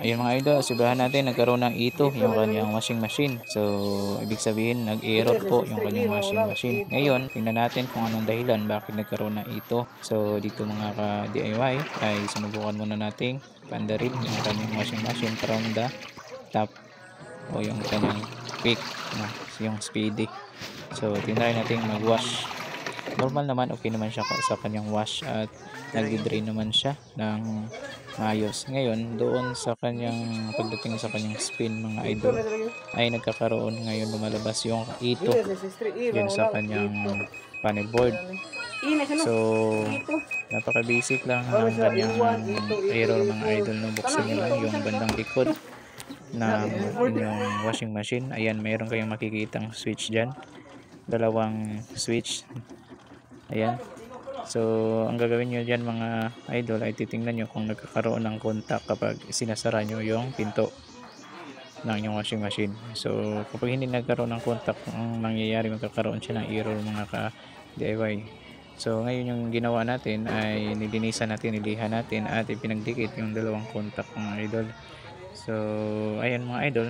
Ayun mga idol, sibahan natin nagkaroon ng ito yung kanyang washing machine. So, ibig sabihin nag-error po yung kanyang washing machine. Ngayon, tingnan natin kung anong dahilan bakit nagkaroon ng ito. So, dito mga ka-DIY ay sinubukan muna nating pandarin yung kanyang washing machine from the top o yung kanyang quick na yung speedy. So, tinry nating mag-wash. Normal naman, okay naman siya sa kanyang wash at nagdi-drain naman siya ng maayos. Ngayon, doon sa kanyang pagdating sa kanyang spin mga idol ay nagkakaroon ngayon lumalabas yung ito dyan sa kanyang panel board. So, napaka basic lang ng kanyang error mga idol. No, buksan nyo lang yung bandang likod ng inyong washing machine. Ayan, mayroon kayong makikitang switch dyan, dalawang switch. Ayan. So, ang gagawin nyo dyan mga idol ay titingnan nyo kung nagkakaroon ng contact kapag sinasara nyo yung pinto ng inyong washing machine. So, kapag hindi nagkaroon ng contact, ang mangyayari magkakaroon siya ng error mga ka-DIY. So, ngayon yung ginawa natin ay nilinisan natin, nilihan natin at ipinagdikit yung dalawang contact mga idol. So, ayan mga idol,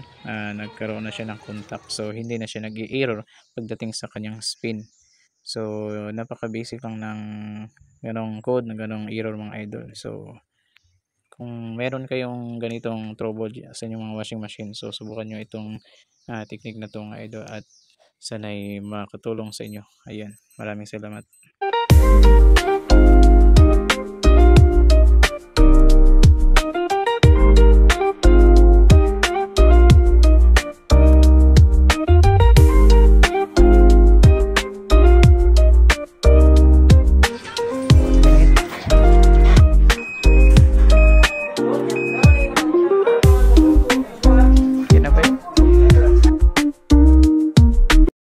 nagkaroon na siya ng contact. So, hindi na siya nag-i-error pagdating sa kanyang spin. So, napaka-basic lang ng ganong code, ng ganong error mga idol. So, kung meron kayong ganitong trouble sa inyong mga washing machine, so subukan nyo itong technique na itong idol at sanay makatulong sa inyo. Ayan, maraming salamat.